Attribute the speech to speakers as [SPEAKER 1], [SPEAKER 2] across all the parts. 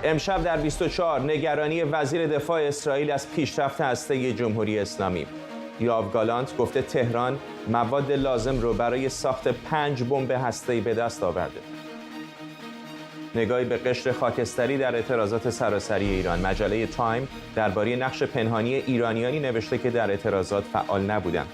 [SPEAKER 1] امشب در 24 نگرانی وزیر دفاع اسرائیل از پیشرفت هسته جمهوری اسلامی. یوآو گالانت گفته تهران مواد لازم رو برای ساخت 5 بمب هسته‌ای به دست آورده. نگاهی به قشر خاکستری در اعتراضات سراسری ایران. مجله تایم درباره نقش پنهانی ایرانیانی نوشته که در اعتراضات فعال نبودند.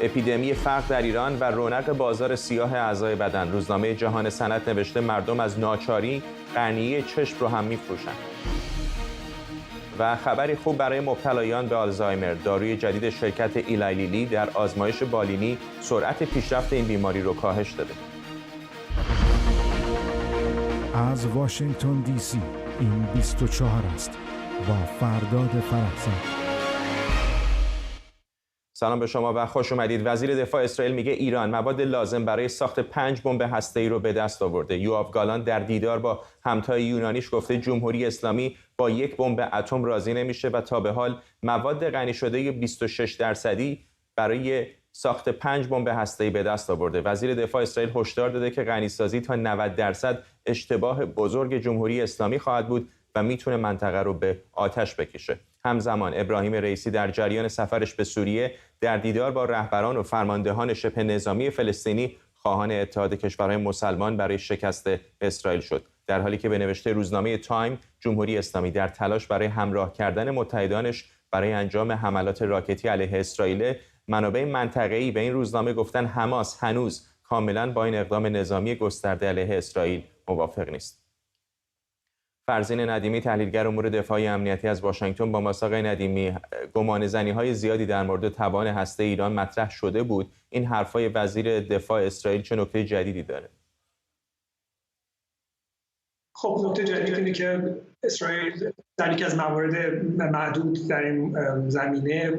[SPEAKER 1] اپیدمی فقر در ایران و رونق بازار سیاه اعضای بدن. روزنامه جهان صنعت نوشته مردم از ناچاری قرنیه چشم رو هم می‌فروشند. و خبری خوب برای مبتلایان به آلزایمر. داروی جدید شرکت ایلای لیلی در آزمایش بالینی سرعت پیشرفت این بیماری رو کاهش داده.
[SPEAKER 2] از واشنگتن دی سی این 24 است با فرداد فرحزاد.
[SPEAKER 1] سلام به شما و خوش اومدید. وزیر دفاع اسرائیل میگه ایران مواد لازم برای ساخت 5 بمب هسته‌ای رو به دست آورده. یوآو گالانت در دیدار با همتای یونانیش گفته جمهوری اسلامی با یک بمب اتم راضی نمیشه و تا به حال مواد غنی شده 26% برای ساخت 5 بمب هسته‌ای به دست آورده. وزیر دفاع اسرائیل هشدار داده که غنیسازی تا 90% اشتباه بزرگ جمهوری اسلامی خواهد بود و میتونه منطقه رو به آتش بکشه. همزمان ابراهیم رئیسی در جریان سفرش به سوریه در دیدار با رهبران و فرماندهان شبه نظامی فلسطینی خواهان اتحاد کشورهای مسلمان برای شکست اسرائیل شد. در حالی که به نوشته روزنامه تایم جمهوری اسلامی در تلاش برای همراه کردن متحدانش برای انجام حملات راکتی علیه اسرائیل، منابع منطقه‌ای به این روزنامه گفتن حماس هنوز کاملا با این اقدام نظامی گسترده علیه اسرائیل موافق نیست. فرزین ندیمی تحلیلگر امور دفاعی امنیتی از واشنگتن با ما. آقای ندیمی، گمانه‌زنی‌های زیادی در مورد توان هسته ایران مطرح شده بود. این حرفای وزیر دفاع اسرائیل چه نکته جدیدی داره؟
[SPEAKER 3] خب نکته جدید اینه که اسرائیل در یکی از موارد معدود در این زمینه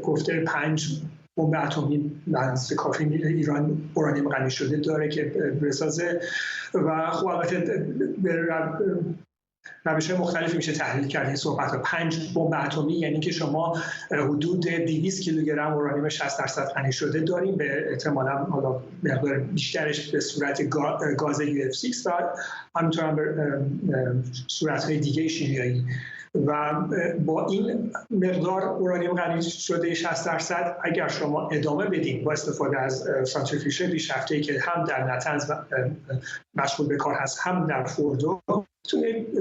[SPEAKER 3] گفته 5 بمب اتمی به کافی ایران اورانیوم غنی شده داره که بسازه و خب البته روش‌های مختلفی میشه تحلیل کرد این صحبت‌ها. 5 بمب اتمی یعنی که شما حدود 200 کیلوگرم اورانیوم 60% غنی شده داریم، به احتمالاً حالا مقدار بیشترش به صورت گاز UF6 و همینطور هم به صورت‌های دیگه شیمیایی. و با این مقدار اورانیوم غنی شده 60% اگر شما ادامه بدین با استفاده از سانتریفیوژ پیشرفته‌ای که هم در نتنز مشغول به کار هست هم در فوردو،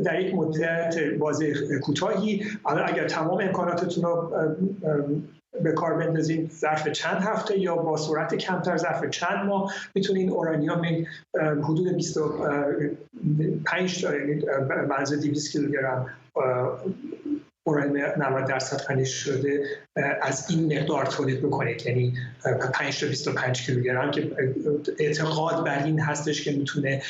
[SPEAKER 3] در یک مدت بازه کوتاهی اگر تمام امکاناتتون رو به کار بندازین ظرف چند هفته یا با سرعت کمتر ظرف چند ماه میتونین اورانیوم حدود 25 تا یعنی بنز 200 کیلوگرم اورانیوم 90% غنی شده از این مقدار تولید بکنید، یعنی 5 تا 25 کیلوگرم که اعتقاد بر این هستش که میتونه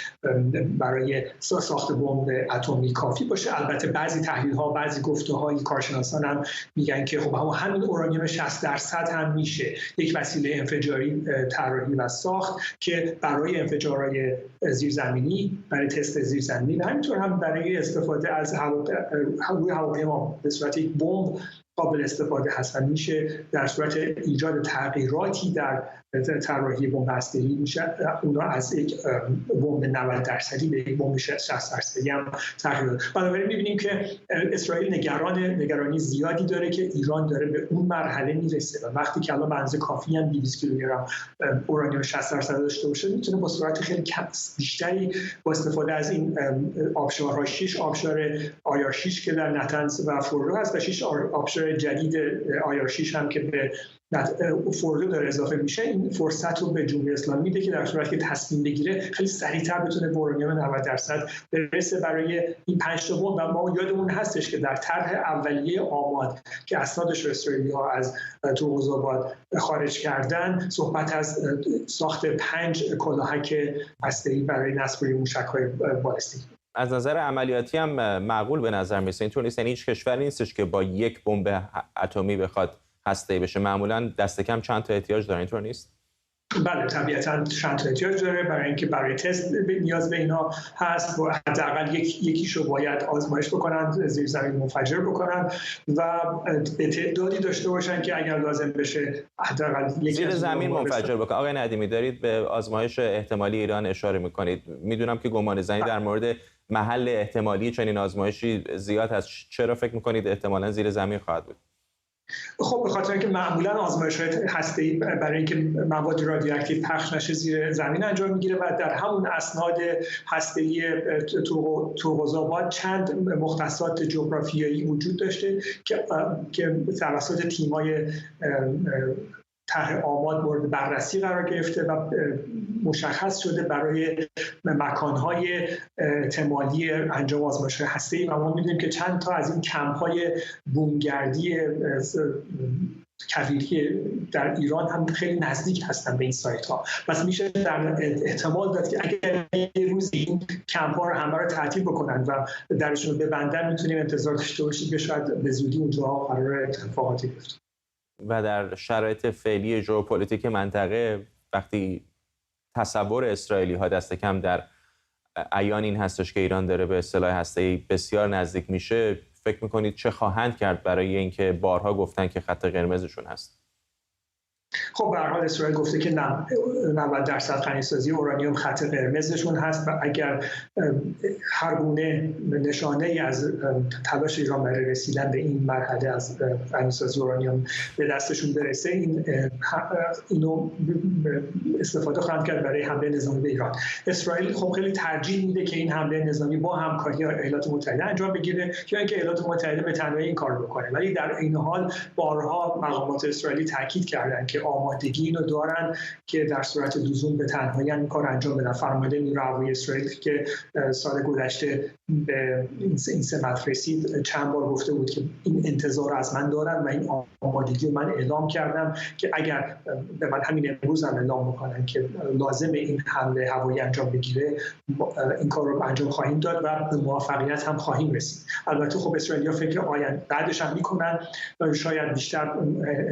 [SPEAKER 3] برای ساخت بمب اتمی کافی باشه. البته بعضی تحلیل‌ها، بعضی گفته‌های کارشناسان هم میگن که خب همین اورانیوم 60% هم میشه یک وسیله انفجاری طراحی و ساخت که برای انفجارهای زیرزمینی، برای تست زیرزمینی و همینطور هم برای استفاده از هواپیما به صورت یک بمب قابل استفاده هست و میشه در صورت ایجاد تغییراتی در طراحی بمب هسته‌ای میشه اونا از یک بمب 90% به یک بمب 60% هم تغییر. بنابراین میبینیم که اسرائیل نگرانی زیادی داره که ایران داره به اون مرحله میرسه و وقتی که الان بنز کافی هم 200 کیلوگرم اورانیوم 60% داشته باشه میتونه با سرعت خیلی بیشتری با استفاده از این آبشارها، 6 آبشار آیار 6 که در نتنز و فوردو هست و 6 آبشار جدید آیار 6 هم که به فوردو داره اضافه میشه، این فرصت رو به جمهوری اسلامی میده که در صورتی که تصمیم بگیره خیلی سریعتر بتونه به اورانیوم 90% برسه برای این 5 تا بمب. و ما یادمون هستش که در طرح اولیه آماد که اسنادش رو اسرائیلی‌ها از توغوزآباد خارج کردن صحبت از ساخت 5 کلاهک هسته‌ای برای نصب روی موشک‌های بالستیک.
[SPEAKER 1] از نظر عملیاتی هم معقول به نظر میسه. اینطور نیست، یعنی هیچ کشوری نیستش که با یک بمب اتمی بخواد هسته‌ای بشه. معمولا دست کم چند تا احتیاج داره، اینطور نیست؟
[SPEAKER 3] بله طبیعتاً چند تا احتیاج داره. برای اینکه برای تست نیاز به اینا هست و حداقل یکیشو باید آزمایش بکنن، زیر زمین منفجر بکنن و تعدادی داشته باشن که اگر لازم بشه حداقل
[SPEAKER 1] زیر زمین منفجر بکنن. آقای ندیمی دارید به آزمایش احتمالی ایران اشاره میکنید. میدونم که گمان زنی در مورد محل احتمالی چنین آزمایشی زیاد هست. چرا فکر میکنید احتمالاً زیر زمین خواهد بود؟
[SPEAKER 3] خب به خاطر اینکه معمولا آزمایش‌های هسته‌ای برای اینکه مواد رادیواکتیو پخش نشه زیر زمین انجام میگیره و در همون اسناد هسته‌ای توغوزآباد چند مختصات جغرافیایی وجود داشته که توسط تیم‌های طرح آماد مورد بررسی قرار گرفته و مشخص شده برای مکان‌های احتمالی انجام آزمایش‌های هسته‌ای و ما می‌دونیم که چند تا از این کمپ‌های بومگردی کویری در ایران هم خیلی نزدیک هستن به این سایت‌ها. پس میشه در احتمال داد که اگر یه روزی این کمپ‌ها رو همه رو تعطیل بکنن و درشون رو ببندن میتونیم انتظار داشته باشیم که شاید به زودی اونجا قرار اتفاقاتی بیفته.
[SPEAKER 1] و در شرایط فعلی ژئوپلیتیک منطقه وقتی تصور اسرائیلی ها دست کم در عیان این هستش که ایران داره به سلاح هسته‌ای بسیار نزدیک میشه، فکر میکنید چه خواهند کرد برای اینکه بارها گفتن که خط قرمزشون هست؟
[SPEAKER 3] خب به هر حال اسرائیل گفته که 90% غنیسازی اورانیوم خط قرمزشون هست و اگر هر گونه نشانه‌ای از تلاش ایران برای رسیدن به این مرحله از غنیسازی اورانیوم به دستشون برسه، اینو استفاده خواهند کرد برای حمله نظامی به ایران. اسرائیل خب خیلی ترجیح میده که این حمله نظامی با همکاری ایالات متحده انجام بگیره یا اینکه ایالات متحده به تنهایی این کار بکنه، ولی در این حال بارها مقامات اسرائیلی تاکید کردند که آمادگی اینو دارن که در صورت لزوم به تنهایی این کار انجام بدن. فرمانده نیروی هوایی اسرائیل که سال گذشته به این سمت رسید چند بار گفته بود که این انتظار از من دارن و این آمادگی رو من اعلام کردم که اگر به من همین امروز هم اعلام بکنن که لازم این حمله هوایی انجام بگیره این کار رو انجام خواهیم داد و به موفقیت هم خواهیم رسید. البته خب اسرائیلی‌ها فکر آینده بعدش هم میکنن و شاید بیشتر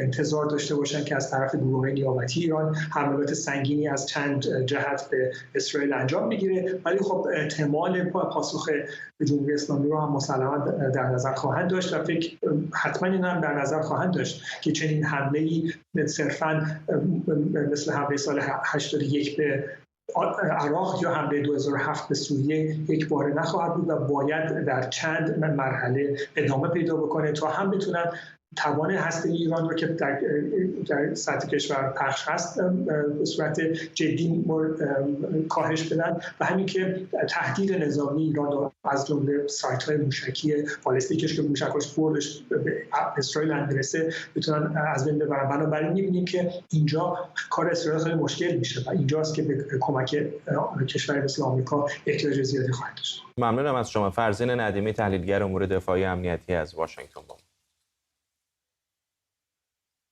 [SPEAKER 3] انتظار داشته باشن که از طرف گروه نیابتی ایران حملات سنگینی از چند جهت به اسرائیل انجام بگیره، ولی خب احتمال پاسخ جمهوری اسلامی رو هم مسلماً در نظر خواهند داشت و فکر حتما این هم در نظر خواهند داشت که چنین حمله‌ای صرفاً مثل حمله سال 81 به عراق یا حمله 2007 به سوریه یک باره نخواهد بود و باید در چند مرحله ادامه پیدا بکنه تا هم بتونن توان هسته‌ای ایران رو که در سطح کشور پخش هست به صورت جدی کاهش بدن و همین که تهدید نظامی ایران رو از جمله سایت‌های موشکی بالستیکش که موشکاش بردش به اسرائیل برسه بتونن از بین ببرن. بنابراین می‌بینیم که اینجا کار اسرائیل خیلی مشکل میشه و اینجاست که به کمک کشور مثل آمریکا احتیاج زیادی خواهد داشت.
[SPEAKER 1] ممنونم از شما. فرزین ندیمی، تحلیلگر امور دفاعی امنیتی از واشنگتن.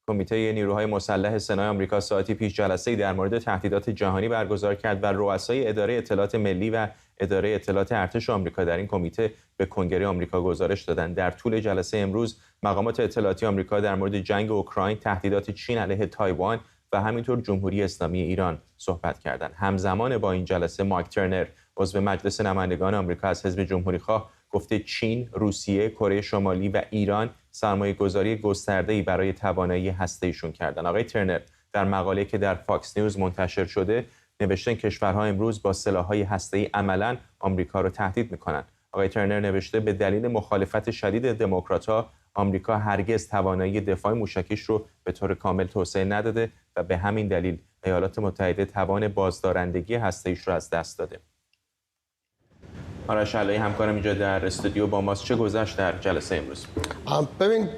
[SPEAKER 1] کمیته نیروهای مسلح سنای آمریکا ساعتی پیش جلسه‌ای در مورد تهدیدات جهانی برگزار کرد و رؤسای اداره اطلاعات ملی و اداره اطلاعات ارتش آمریکا در این کمیته به کنگره آمریکا گزارش دادند. در طول جلسه امروز مقامات اطلاعاتی آمریکا در مورد جنگ اوکراین، تهدیدات چین علیه تایوان و همینطور جمهوری اسلامی ایران صحبت کردند. همزمان با این جلسه مایک ترنر، عضو مجلس نمایندگان آمریکا از حزب جمهوری‌خواه، گفته چین، روسیه، کره شمالی و ایران سرمایه‌گذاری گسترده‌ای برای توانایی هسته‌ایشون کردن. آقای ترنر در مقاله‌ای که در فاکس نیوز منتشر شده نوشتن کشورها امروز با سلاح‌های هسته‌ای عملاً آمریکا رو تهدید می‌کنند. آقای ترنر نوشته به دلیل مخالفت شدید دموکرات‌ها آمریکا هرگز توانایی دفاع موشکیش رو به طور کامل توسعه نداده و به همین دلیل ایالات متحده توان بازدارندگی هسته‌ایش رو از دست داده. آرش علایی همکارم اینجا در استودیو با ماست. چه گذشت در جلسه امروز؟
[SPEAKER 4] ببین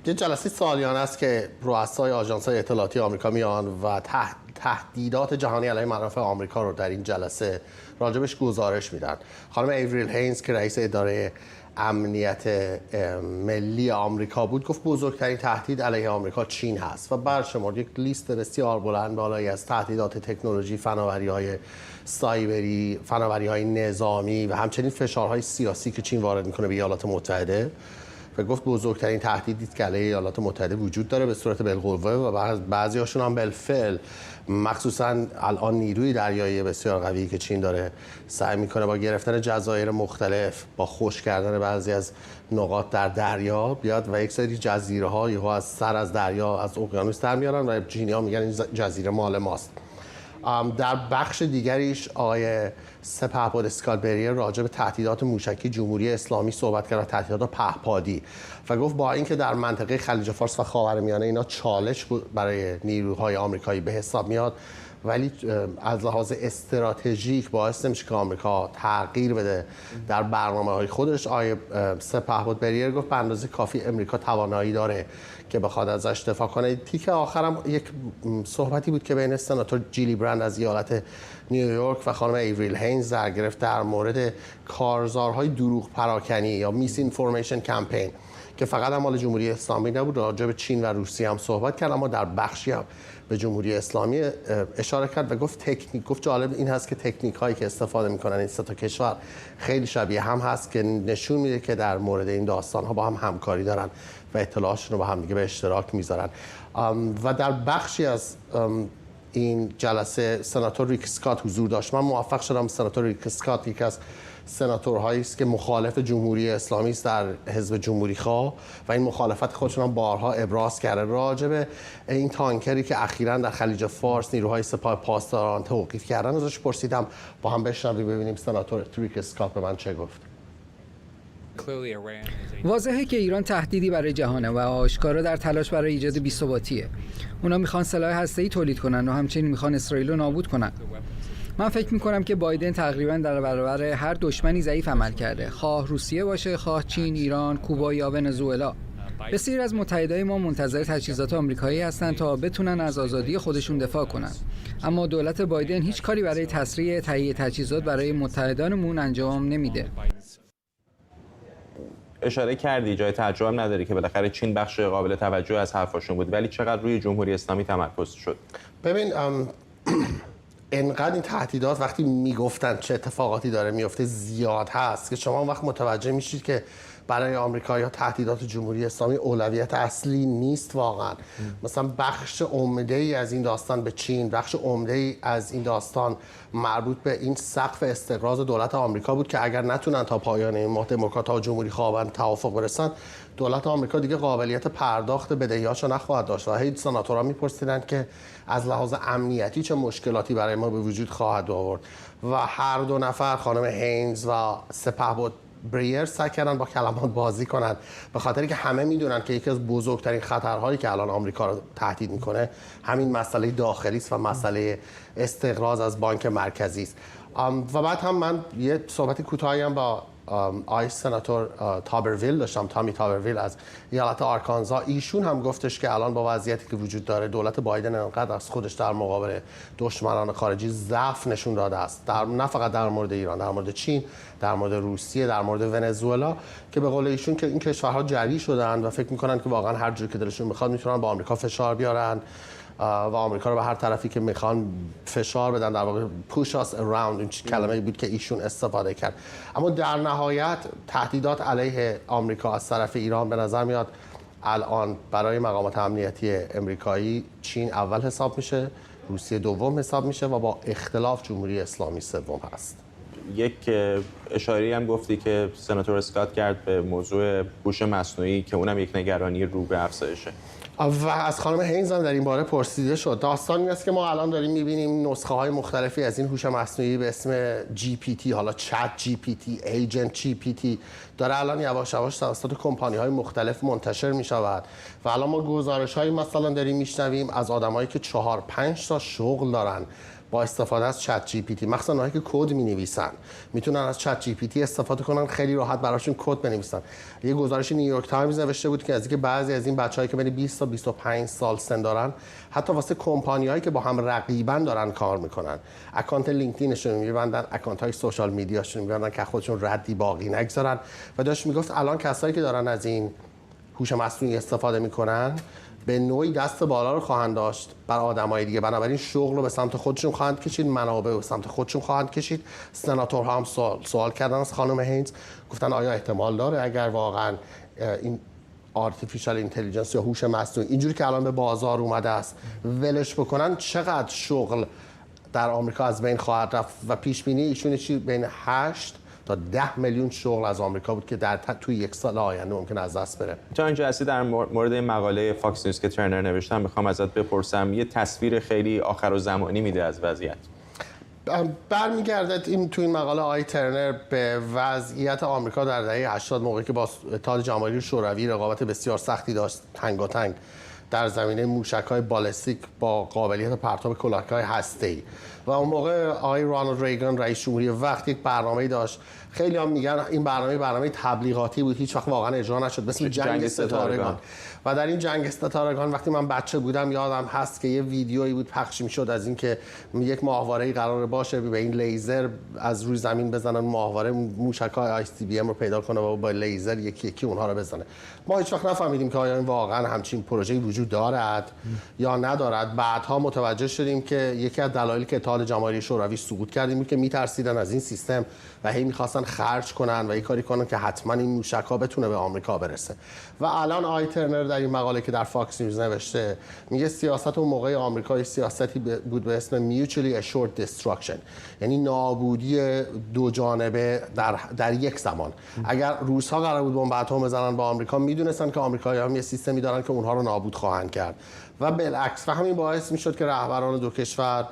[SPEAKER 4] یه جلسه سالیانه است که رؤسای آژانس‌های اطلاعاتی آمریکا میان و تهدیدات جهانی علیه منافع آمریکا رو در این جلسه راجبش گزارش میدن. خانم ایوریل هینز که رئیس اداره امنیت ملی آمریکا بود گفت بزرگترین تهدید علیه آمریکا چین هست و برشمرد یک لیست بسیار بلند بالایی از تهدیدات تکنولوژی، فناوری‌های سایبری، فناوری‌های نظامی و همچنین فشارهای سیاسی که چین وارد میکنه به ایالات متحده و گفت بزرگترین تهدیدی که علیه ایالات متحده وجود داره به صورت بالقوه و بعضی‌هاشون هم بالفعل، مخصوصا الان نیروی دریایی بسیار قوی که چین داره سعی میکنه با گرفتن جزایر مختلف، با خشک کردن بعضی از نقاط در دریا بیاد و یک سری جزیره ها از سر از دریا از اقیانوس در میارن و چینی‌ها میگن این جزیره مال ماست. در بخش دیگریش آقای سپهبد اسکات بریر راجع به تهدیدات موشکی جمهوری اسلامی صحبت کرد و تهدیدات پهپادی و گفت با اینکه در منطقه خلیج فارس و خاورمیانه اینا چالش برای نیروهای آمریکایی به حساب میاد، ولی از لحاظ استراتژیک باعث نمیشه که آمریکا تغییر بده در برنامه‌های خودش. آقای سپهبد بریر گفت به اندازه کافی امریکا توانایی داره که بخواد ازش دفاع کنه. تیک آخرم یک صحبتی بود که بین سناتور جیلی برند از ایالت نیویورک و خانم ایوریل هینز در گرفت در مورد کارزارهای دروغ پراکنی یا میس اینفورمیشن کمپین که فقط هم مال جمهوری اسلامی نبود، راجع به چین و روسیه هم صحبت کرد، اما در بخشی هم به جمهوری اسلامی اشاره کرد و گفت جالب این هست که تکنیک هایی که استفاده میکنن این سه تا کشور خیلی شبیه هم هست که نشون میده که در مورد این داستان ها با هم همکاری دارن و اطلاعاتشون رو با هم دیگه به اشتراک میذارن. و در بخشی از این جلسه سناتور ریک اسکات حضور داشت. من موفق شدم سناتور ریک اسکات یکی از سناتورهایی است که مخالف جمهوری اسلامی است در حزب جمهوری خواه و این مخالفت خودشون هم بارها ابراز کرده راجع به این تانکری که اخیراً در خلیج فارس نیروهای سپاه پاسداران توقیف کردن. ازش پرسیدم با هم بشنویم ببینیم سناتور ریک اسکات به من چه گفت.
[SPEAKER 5] واضحه که ایران تهدیدی برای جهانه و آشکارا در تلاش برای ایجاد بی‌ثباتیه. اونا میخوان سلاح هسته‌ای تولید کنن و همچنین میخوان اسرائیل رو نابود کنن. من فکر میکنم که بایدن تقریبا در برابر هر دشمنی ضعیف عمل کرده، خواه روسیه باشه، خواه چین، ایران، کوبا یا ونزوئلا. بسیاری از متحدای ما منتظر تجهیزات آمریکایی هستند تا بتونن از آزادی خودشون دفاع کنن. اما دولت بایدن هیچ کاری برای تسریع تهیه تجهیزات برای متحدانمون انجام نمیده.
[SPEAKER 1] اشاره کردی جای تعجب نداره که بالاخره چین بخش قابل توجه از حرفاشون بود، ولی چقدر روی جمهوری اسلامی تمرکز شد؟
[SPEAKER 4] ببین انقدر این تهدیدات وقتی میگفتن چه اتفاقاتی داره میفته زیاد هست که شما وقت متوجه میشید که برای آمریکایی‌ها تهدیدات جمهوری اسلامی اولویت اصلی نیست واقعا. مثلا بخش عمده‌ای از این داستان به چین، بخش عمده‌ای از این داستان مربوط به این سقف استقراض دولت آمریکا بود که اگر نتونن تا پایان این ماه دموکرات‌ها و جمهوری خواهان توافق برسن، دولت آمریکا دیگه قابلیت پرداخت بدهی‌هاشو نخواهد داشت. و هی سناتورها می‌پرسیدن که از لحاظ امنیتی چه مشکلاتی برای ما به وجود خواهد آورد و هر دو نفر خانم هینز و سپهبد بریر سعی کردن با کلمات بازی کنن، به خاطری که همه میدونن که یکی از بزرگترین خطرهایی که الان آمریکا رو تهدید میکنه همین مسئله داخلی است و مسئله استقراض از بانک مرکزی است. و بعد هم من یه صحبت کوتاهی هم با آقای سناتور تابرویل داشتم، تامی تابرویل از ایالت آرکانزا. ایشون هم گفتش که الان با وضعیتی که وجود داره دولت بایدن انقدر از خودش در مقابل دشمنان خارجی ضعف نشون داده است، نه فقط در مورد ایران، در مورد چین، در مورد روسیه، در مورد ونزوئلا، که به قول ایشون که این کشورها جری شدن و فکر میکنن که واقعا هر جور که دلشون میخواد میتونن با آمریکا فشار بیارن و آمریکا رو به هر طرفی که میخوان فشار بدن. در واقع push us around این کلمه‌ای بود که ایشون استفاده کرد. اما در نهایت تهدیدات علیه آمریکا از طرف ایران به نظر میاد الان برای مقامات امنیتی امریکایی چین اول حساب میشه، روسیه دوم حساب میشه و با اختلاف جمهوری اسلامی سوم هست.
[SPEAKER 1] یک اشاره‌ای هم گفتی که سناتور اسکات کرد به موضوع هوش مصنوعی که اونم یک نگرانی رو به افزایشه.
[SPEAKER 4] و از خانم هینز هم در این باره پرسیده شد. داستان این است که ما الان داریم می‌بینیم نسخه‌های مختلفی از این هوش مصنوعی به اسم GPT، حالا چت GPT، ایجنت GPT داره الان یواش یواش توسط کمپانی‌های مختلف منتشر می‌شود و الان ما گزارش‌هایی مثلا داریم می‌شنویم از آدمایی که 4-5 تا شغل دارن با استفاده از چت جی پی تی، مخصوصا اونایی که کد می‌نویسن میتونن از چت جی پی تی استفاده کنن، خیلی راحت براشون کد بنویسن. یه گزارش نیویورک تایمز نوشته بود که از اینکه بعضی از این بچه‌هایی که بین 20 تا 25 سال سن دارن حتی واسه کمپانی‌هایی که با هم رقیبن دارن کار میکنن، اکانت لینکدینشون می‌بندن، اکانت‌های سوشال میدیاشون می‌بندن که خودشون ردی باقی نگذارن. و داشت میگفت الان کسایی که دارن از این هوش مصنوعی استفاده میکنن به نوعی دست بالا رو خواهند داشت بر آدمای دیگه، بنابراین شغل رو به سمت خودشون خواهند کشید، منابع به سمت خودشون خواهند کشید. سناتورها هم سوال کردن از خانم هینز، گفتن آیا احتمال داره اگر واقعا این آرتفیشال اینتلیجنس یا هوش مصنوعی اینجوری که الان به بازار اومده است ولش بکنن، چقدر شغل در آمریکا از بین خواهد رفت؟ و پیش بینی ایشون چی بین 8 تا 10 میلیون شغل از آمریکا بود که توی یک سال آینده ممکن از دست بره.
[SPEAKER 1] تا اینجا هستی در مورد این مقاله فاکس نیوز که ترنر نوشتم میخوام ازت بپرسم، یه تصویر خیلی آخر و زمانی میده از وضعیت.
[SPEAKER 4] برمیگردد این تو این مقاله آقای ترنر به وضعیت آمریکا در دهه 80 موقعی که با اتحاد جماهیر شوروی رقابت بسیار سختی داشت تنگاتنگ در زمینه موشک‌های بالستیک با قابلیت پرتاب کلاهک‌های هسته‌ای. و اون موقع آقای رونالد ریگان رئیس جمهوری وقت یک برنامه‌ای داشت، خیلی هم میگن این برنامه تبلیغاتی بود، هیچ وقت واقعا اجرا نشد، مثل جنگ ستارگان. و در این جنگ ستارگان وقتی من بچه بودم یادم هست که یه ویدیویی بود پخش میشد از اینکه یک ماهواره‌ای قرار باشه به این لیزر از روی زمین بزنن، ماهواره موشک‌های ICBM رو پیدا کنه و با لیزر یکی یکی اونها رو بزنه. ما هیچ وقت نفهمیدیم که آیا این واقعا همچین پروژه‌ای وجود دارد یا ندارد. بعدها متوجه شدیم که یکی از دلایلی که اتحاد جماهیر شوروی سقوط کرد این که میترسیدن از این سیستم و هی می‌خواستن خرج کنن و یه کاری کنن که حتما این موشک‌ها بتونه به آمریکا برسه. و الان آی ترنر در این مقاله که در فاکس نیوز نوشته میگه سیاست اون موقع آمریکا سیاستی بود به اسم mutually assured destruction، یعنی نابودی دو جانبه در یک زمان. اگر روس‌ها قرار بود بمب اتم بزنن با آمریکا، میدونستن که آمریکایی‌ها هم یه سیستمی دارن که اونها رو نابود خواهند کرد و بالعکس. و همین باعث میشد که رهبران دو کشور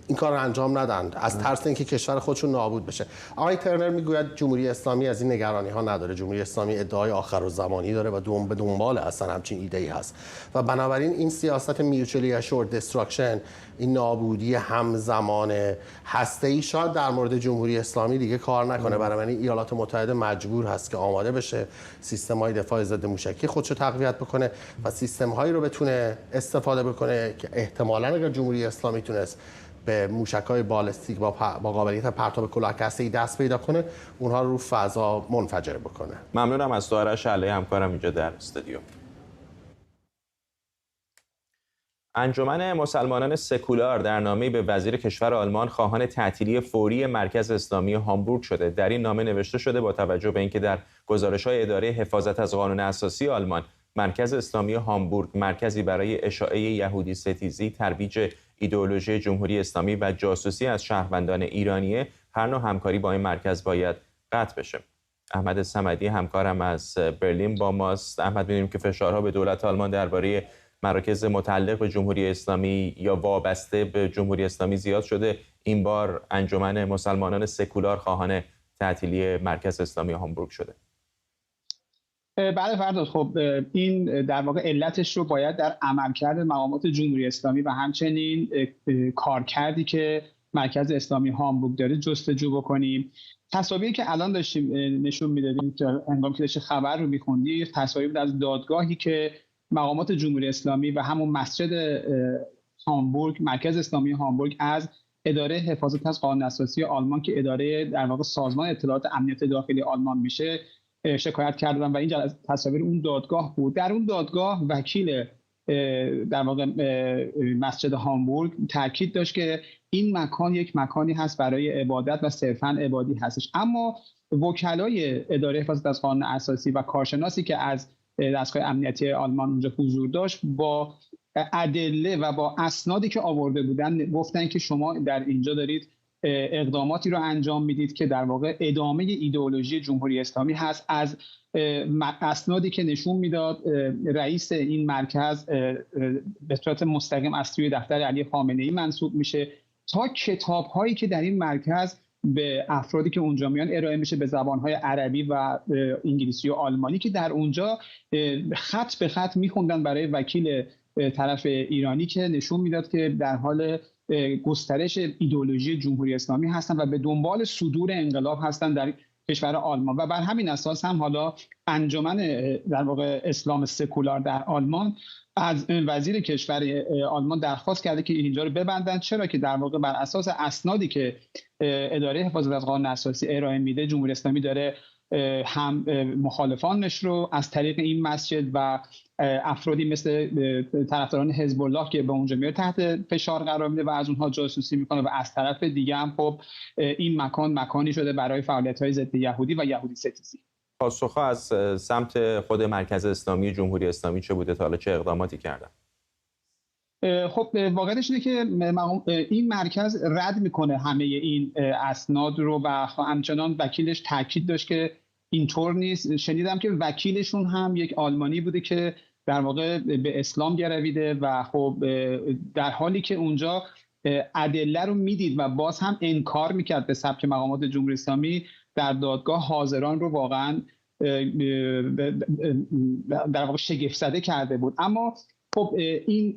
[SPEAKER 4] این کار رو انجام ندن از ترس اینکه کشور خودشون نابود بشه. آقای ترنر میگوید جمهوری اسلامی از این نگرانی ها نداره. جمهوری اسلامی ادعای آخر الزمانی داره و به دنبال اصلا همچین ایده‌ای هست و بنابراین این سیاست mutually assured destruction، این نابودی همزمان هسته‌ای شاید در مورد جمهوری اسلامی دیگه کار نکنه. بنابراین ایالات متحده مجبور هست که آماده بشه سیستم‌های دفاع ضد موشکی خودشو تقویت بکنه و سیستم‌هایی رو بتونه استفاده بکنه که احتمالاً اگر جمهوری اسلامی تونست به موشک‌های بالستیک با قابلیت پرتاب کلاهک هسته‌ای دست پیدا کنه، اونها رو فضا منفجر بکنه.
[SPEAKER 1] ممنونم از تو آرش علی، همکارم اینجا در استودیو. انجمن مسلمانان سکولار در نامه‌ای به وزیر کشور آلمان خواهان تعطیلی فوری مرکز اسلامی هامبورگ شده. در این نامه نوشته شده با توجه به اینکه در گزارش‌های اداره حفاظت از قانون اساسی آلمان مرکز اسلامی هامبورگ مرکزی برای اشاعه یهودی ستیزی، ترویج ایدئولوژی جمهوری اسلامی و جاسوسی از شهروندان ایرانیه، هر نوع همکاری با این مرکز باید قطع بشه. احمد صمدی همکارم از برلین با ماست. احمد، می‌دونیم که فشارها به دولت آلمان درباره مراکز متعلق به جمهوری اسلامی یا وابسته به جمهوری اسلامی زیاد شده. این بار انجمن مسلمانان سکولار خواهان تعطیلی مرکز اسلامی هامبورگ شده.
[SPEAKER 6] بله فرداد، خب این در واقع علتش رو باید در عملکرد مقامات جمهوری اسلامی و همچنین کارکردی که مرکز اسلامی هامبورگ داره جستجو بکنیم. تصاویری که الان داشتیم نشون میدادیم هنگامی که داشتیم خبر رو میخوندیم، تصاویر بود از دادگاهی که مقامات جمهوری اسلامی و همون مسجد هامبورگ، مرکز اسلامی هامبورگ، از اداره حفاظت از قانون اساسی آلمان که اداره در واقع سازمان اطلاعات امنیت داخلی آلمان میشه شکایت کردن و این تصاویر اون دادگاه بود. در اون دادگاه وکیل در واقع مسجد هامبورگ تاکید داشت که این مکان یک مکانی هست برای عبادت و صرفاً عبادی هستش. اما وکلای اداره حفاظت از قانون اساسی و کارشناسی که از دستگاه امنیتی آلمان اونجا حضور داشت با ادله و با اسنادی که آورده بودن گفتن که شما در اینجا دارید اقداماتی رو انجام میدید که در واقع ادامه ایدئولوژی جمهوری اسلامی هست. از اسنادی که نشون میداد رئیس این مرکز به صورت مستقیم از سوی دفتر علی خامنه‌ای منسوب میشه تا کتاب‌هایی که در این مرکز به افرادی که اونجا میان ارائه میشه به زبان‌های عربی و انگلیسی و آلمانی که در اونجا خط به خط میخوندن برای وکیل طرف ایرانی که نشون میداد که در حال گسترش ایدئولوژی جمهوری اسلامی هستن و به دنبال صدور انقلاب هستن در کشور آلمان. و بر همین اساس هم حالا انجمن در واقع اسلام سکولار در آلمان از وزیر کشور آلمان درخواست کرده که اینجا رو ببندن، چرا که در واقع بر اساس اسنادی که اداره حفاظت از قانون اساسی ارائه میده جمهوری اسلامی داره هم مخالفانش رو از طریق این مسجد و افرادی مثل طرفداران حزب الله که به اونجا میاد تحت فشار قرار میده و از اونها جاسوسی میکنه و از طرف دیگه هم خب این مکانی شده برای فعالیت‌های ضد یهودی و یهودی ستیزی.
[SPEAKER 1] پاسخ‌ها از سمت خود مرکز اسلامی جمهوری اسلامی چه بوده تا حالا، چه اقداماتی کردن؟
[SPEAKER 6] خب واقعیتش اینه که این مرکز رد میکنه همه این اسناد رو و همچنان وکیلش تاکید داشت که اینطور نیست. شنیدم که وکیلشون هم یک آلمانی بوده که در واقع به اسلام گرویده و خب در حالی که اونجا ادله رو میدید و باز هم انکار میکرد به سبک مقامات جمهوری اسلامی، در دادگاه حاضران رو واقعا در واقع شگفت زده کرده بود. اما خب این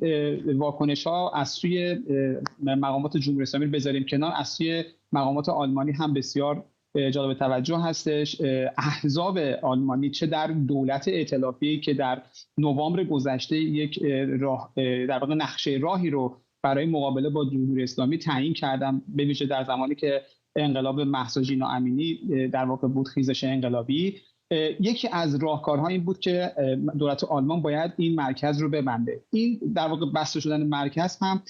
[SPEAKER 6] واکنش ها از سوی مقامات جمهوری اسلامی بذاریم کنار، از سوی مقامات آلمانی هم بسیار جالب توجه هستش. احزاب آلمانی چه در دولت ائتلافی که در نوامبر گذشته یک راه در واقع نقشه راهی رو برای مقابله با جمهوری اسلامی تعیین کردن، به ویژه در زمانی که انقلاب مهسا ژینا امینی در واقع بود، خیزش انقلابی، یکی از راهکارها این بود که دولت آلمان باید این مرکز رو ببنده. این در واقع بسته شدن مرکز هم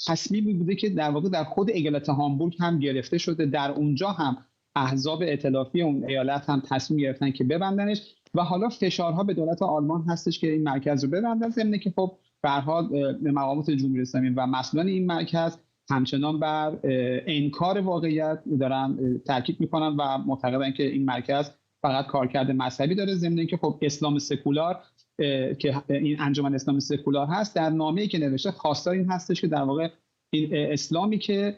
[SPEAKER 6] تصمیمی بوده که در واقع در خود ایالت هامبورگ هم گرفته شده. در اونجا هم احزاب ائتلافی اون ایالت هم تصمیم گرفتن که ببندنش و حالا فشارها به دولت آلمان هستش که این مرکز رو ببندن، ضمن که خب به هر حال مقامات جمهوری اسلامی و مسئولان این مرکز همچنان بر انکار واقعیت دارن تاکید میکنن و معتقدن که این مرکز فقط کارکرد مذهبی داره، ضمن اینکه خب اسلام سکولار که این انجمن اسلام سکولار هست در نامه‌ای که نوشته خواستار این هستش که در واقع این اسلامی که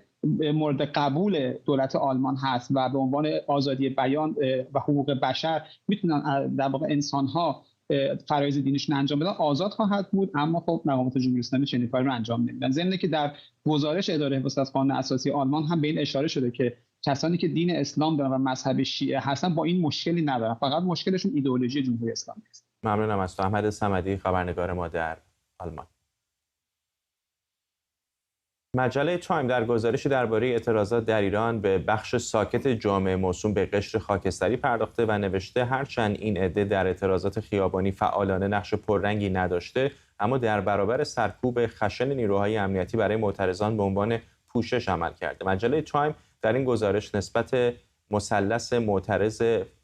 [SPEAKER 6] مورد قبول دولت آلمان هست و به عنوان آزادی بیان و حقوق بشر میتونن در واقع انسان‌ها فرایض دینیشون انجام بدن، آزاد خواهد بود. اما خب مقامات جمهوری اسلامی چنین کاری رو انجام نمیدن. ضمن که در گزارش اداره حفاظت از قانون اساسی آلمان هم به این اشاره شده که کسانی که دین اسلام دارن و مذهب شیعه هستن با این مشکلی ندارن، فقط مشکلشون ایدئولوژی جمهوری اسلامی است.
[SPEAKER 1] ممنونم از تو احمد صمدی، خبرنگار ما در آلمان. مجله تایم در گزارشی درباره اعتراضات در ایران به بخش ساکت جامعه موسوم به قشر خاکستری پرداخته و نوشته هرچند این عده در اعتراضات خیابانی فعالانه نقش پررنگی نداشته، اما در برابر سرکوب خشن نیروهای امنیتی برای معترضان به عنوان پوشش عمل کرده. مجله تایم در این گزارش نسبت مثلث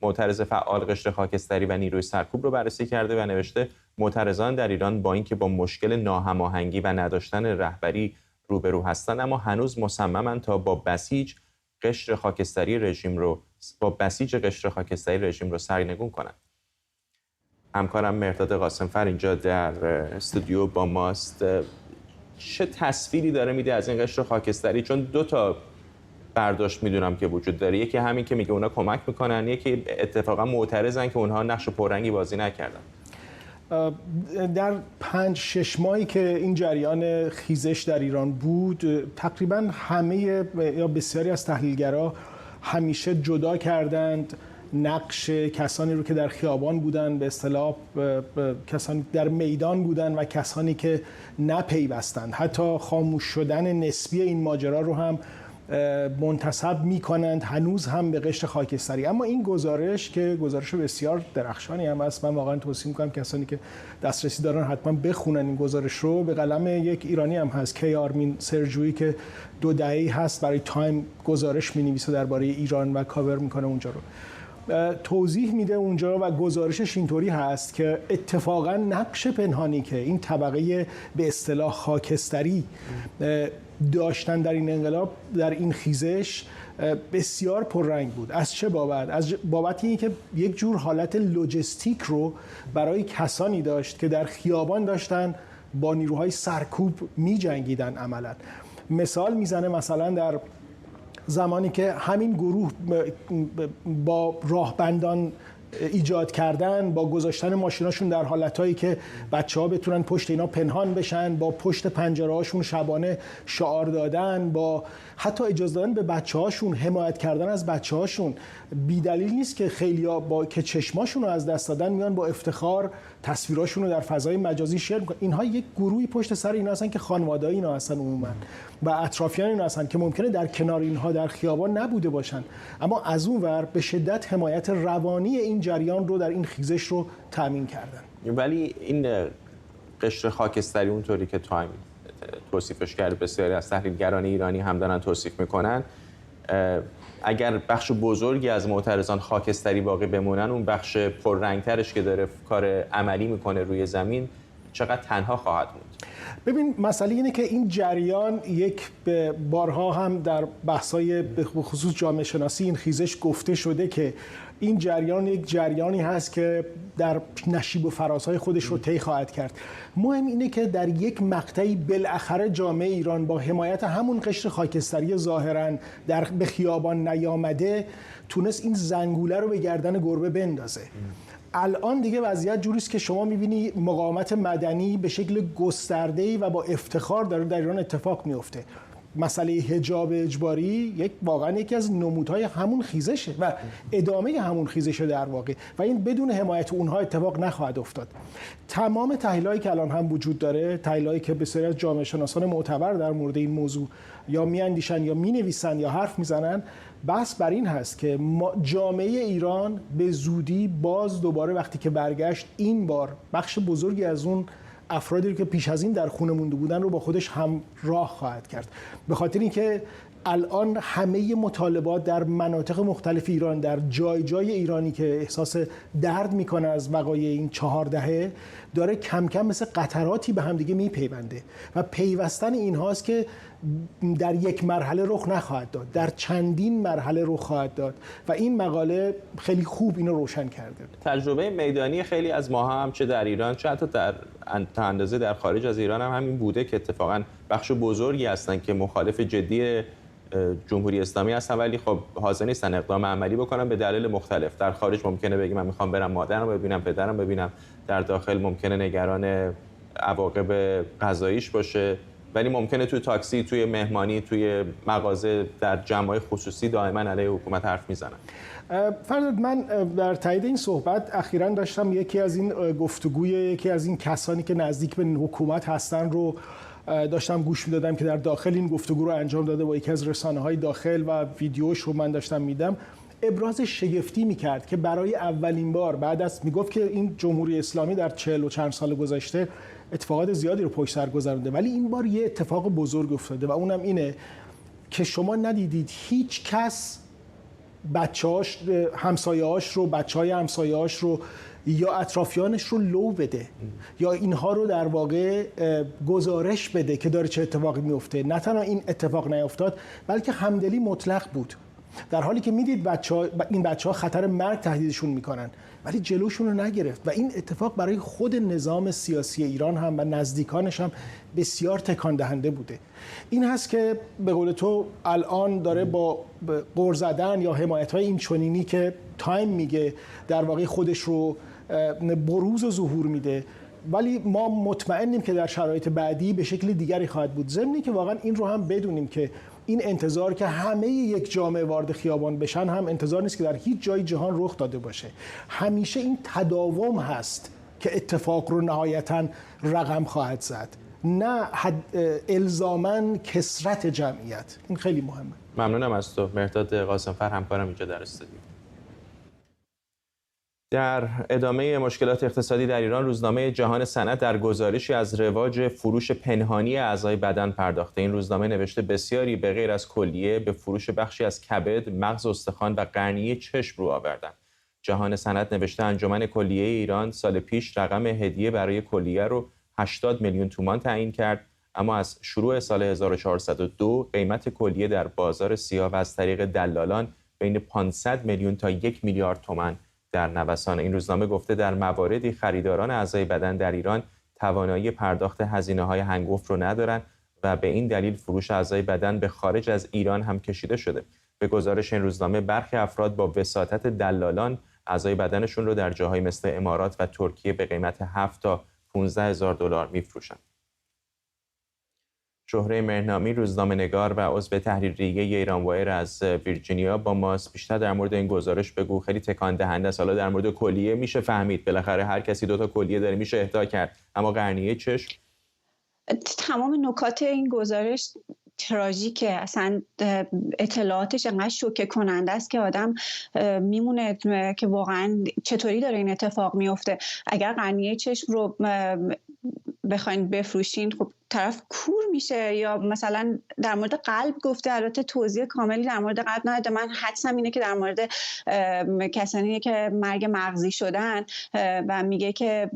[SPEAKER 1] معترض فعال قشر خاکستری و نیروی سرکوب رو بررسی کرده و نوشته معترضان در ایران با اینکه با مشکل ناهماهنگی و نداشتن رهبری روبرو هستند، اما هنوز مصممند تا با بسیج قشر خاکستری رژیم رو سرنگون کنند. همکارم مرداد قاسمفر اینجا در استودیو با ماست. چه تصویری داره میده از این قشر خاکستری؟ چون دو تا برداشت میدونم که وجود داره، یکی همین که میگه اونا کمک میکنن، یکی اتفاقا معترضن که اونها نقش پررنگی بازی نکردن.
[SPEAKER 7] در 5-6 ماهی که این جریان خیزش در ایران بود، تقریبا همه یا بسیاری از تحلیلگرا همیشه جدا کردند نقش کسانی رو که در خیابان بودن، به اصطلاح کسانی در میدان بودن و کسانی که نپیوستند. حتی خاموش شدن نسبی این ماجرا رو هم منتسب می‌کنند هنوز هم به قشر خاکستری. اما این گزارش که گزارش بسیار درخشانی هم است، من واقعا توصیه می‌کنم کسانی که دسترسی دارن حتما بخونن این گزارش رو. به قلم یک ایرانی هم هست، کی آرمین سرجویی، که 2 دهه‌ای هست برای تایم گزارش می‌نویسه درباره ایران و کاور می‌کنه اونجا رو. توضیح میده اونجا و گزارشش اینطوری هست که اتفاقا نقش پنهانی که این طبقه به اصطلاح خاکستری داشتن در این انقلاب، در این خیزش، بسیار پررنگ بود. از چه بابت؟ از بابت اینکه یک جور حالت لوجستیک رو برای کسانی داشت که در خیابان داشتن با نیروهای سرکوب می جنگیدن. عملا مثال میزنه، مثلا در زمانی که همین گروه با راهبندان ایجاد کردن، با گذاشتن ماشیناشون در حالتایی که بچه‌ها بتونن پشت اینا پنهان بشن، با پشت پنجره‌هاشون شبانه شعار دادن، با حتی اجازه دادن به بچه‌هاشون، حمایت کردن از بچه‌هاشون. بی‌دلیل نیست که خیلی‌ها با که چشماشون رو از دست دادن میان با افتخار تصویراشون رو در فضای مجازی شیر می‌کنن. اینها یک گروهی پشت سر اینا هستن که خانواده اینا هستن عموما و اطرافیان اینا هستن که ممکنه در کنار اینها در خیابان نبوده باشن، اما از اون ور به شدت حمایت روانی این جریان رو در این خیزش رو تامین کردن.
[SPEAKER 1] ولی این قشر خاکستری اونطوری که تایم توصیفش کرد، بسیاری از تحلیلگران ایرانی هم دارن توصیف میکنن، اگر بخش بزرگی از معترضان خاکستری باقی بمونن، اون بخش پررنگترش که داره کار عملی میکنه روی زمین چقدر تنها خواهد موند؟
[SPEAKER 7] ببین، مسئله اینه که این جریان یک بارها هم در بحث‌های به خصوص جامعه شناسی این خیزش گفته شده که این جریان یک جریانی هست که در نشیب و فرازهای خودش رو طی خواهد کرد. مهم اینه که در یک مقطعی بالاخره جامعه ایران با حمایت همون قشر خاکستری ظاهراً به خیابان نیامده تونست این زنگوله رو به گردن گربه بندازه. الان دیگه وضعیت جوریست که شما می‌بینی مقاومت مدنی به شکل گسترده‌ای و با افتخار داره در ایران اتفاق میفته. مسئله حجاب اجباری واقعا یکی از نمودهای همون خیزشه و ادامه همون خیزشه در واقع، و این بدون حمایت اونها اتفاق نخواهد افتاد. تمام تحلیلایی که الان هم وجود داره، تحلیلایی که بسیاری از جامعه شناسان معتبر در مورد این موضوع یا میاندیشن یا مینویسن یا حرف میزنن، بحث بر این هست که جامعه ایران به زودی باز دوباره وقتی که برگشت، این بار بخش بزرگی از اون افرادی که پیش از این در خونه مونده بودن رو با خودش همراه خواهد کرد. به خاطر اینکه الان همه مطالبات در مناطق مختلف ایران، در جای جای ایرانی که احساس درد میکنه از وقایع این 4 دهه، داره کم کم مثل قطراتی به هم دیگه میپیونده و پیوستن اینهاست که در یک مرحله رخ نخواهد داد، در چندین مرحله رخ خواهد داد و این مقاله خیلی خوب اینو روشن کرده.
[SPEAKER 1] تجربه میدانی خیلی از ما هم چه در ایران چه حتی در اندازه در خارج از ایران هم همین بوده که اتفاقا بخش بزرگی هستن که مخالف جدی جمهوری اسلامی هستن ولی خب حاضر نیستن اقدام عملی بکنن به دلایل مختلف. در خارج ممکنه بگی من میخوام برم مادرم ببینم، پدرم ببینم، در داخل ممکنه نگران عواقب قضاییش باشه، ولی ممکنه توی تاکسی، توی مهمانی، توی مغازه، در جمع‌های خصوصی دائما علیه حکومت حرف میزنن.
[SPEAKER 7] فرداد، من در تایید این صحبت اخیراً داشتم یکی از این گفتگوی یکی از این کسانی که نزدیک به حکومت هستن رو داشتم گوش میدادم که در داخل این گفتگو رو انجام داده با یکی از رسانه‌های داخل و ویدیوش رو من داشتم میدم. ابراز شگفتی میکرد که برای اولین بار بعد از میگفت که این جمهوری اسلامی در 40 و چند سال گذشته اتفاقات زیادی رو پشت سر گذرونده، ولی این بار یه اتفاق بزرگ افتاده و اونم اینه که شما ندیدید هیچ کس بچه‌هاش، همسایه‌هاش رو، بچه‌های همسایه‌هاش رو یا اطرافیانش رو لو بده یا اینها رو در واقع گزارش بده که داره چه اتفاقی میفته. نه تنها این اتفاق نیفتاد بلکه همدلی مطلق بود، در حالی که میدید این بچه‌ها خطر مرگ تهدیدشون میکنن ولی جلوشون رو نگرفت و این اتفاق برای خود نظام سیاسی ایران هم و نزدیکانش هم بسیار تکان دهنده بوده. این هست که به قول تو الان داره با غر زدن یا حمایت‌های این چنینی که تایم میگه در واقع خودش رو بروز و ظهور میده، ولی ما مطمئنیم که در شرایط بعدی به شکل دیگری خواهد بود. ضمنی که واقعا این رو هم بدونیم که این انتظار که همه یک جامعه وارد خیابان بشن هم انتظار نیست که در هیچ جای جهان رخ داده باشه. همیشه این تداوم هست که اتفاق رو نهایتاً رقم خواهد زد، نه الزاماً کثرت جمعیت. این خیلی مهمه.
[SPEAKER 1] ممنونم از تو مهرداد قاسم‌فر، همکارم اینجا در استودیو. در ادامه مشکلات اقتصادی در ایران، روزنامه جهان صنعت در گزارشی از رواج فروش پنهانی اعضای بدن پرداخته. این روزنامه نوشته بسیاری به غیر از کلیه به فروش بخشی از کبد، مغز استخوان و قرنیه چشم رو آوردند. جهان صنعت نوشته انجمن کلیه ایران سال پیش رقم هدیه برای کلیه رو 80 میلیون تومان تعیین کرد، اما از شروع سال 1402 قیمت کلیه در بازار سیاه و از طریق دلالان بین 500 میلیون تا 1 میلیارد تومان در نوسان. این روزنامه گفته در مواردی خریداران اعضای بدن در ایران توانایی پرداخت هزینه‌های هنگفت رو ندارن و به این دلیل فروش اعضای بدن به خارج از ایران هم کشیده شده. به گزارش این روزنامه برخی افراد با وساطت دلالان اعضای بدنشون رو در جاهای مثل امارات و ترکیه به قیمت 7 تا 15 هزار دلار میفروشن. شهره مهرنامی، روزنامه‌نگار و عضو تحریریه ایران وایر از ویرجینیا با ماست. بیشتر در مورد این گزارش بگو، خیلی تکان دهنده است. حالا در مورد کلیه میشه فهمید، بالاخره هر کسی 2 تا کلیه داره، میشه اهدا کرد، اما قرنیه چشم؟
[SPEAKER 8] تمام نکات این گزارش تراژیکه، اصلا اطلاعاتش انقدر شوکه کننده است که آدم میمونه که واقعا چطوری داره این اتفاق میفته. اگر قرنیه چشم رو بخواین بفروشین خب طرف کور میشه. یا مثلا در مورد قلب گفته، البته توضیح کاملی در مورد قلب نداده. من حدسم اینه که در مورد کسانی که مرگ مغزی شدن و میگه که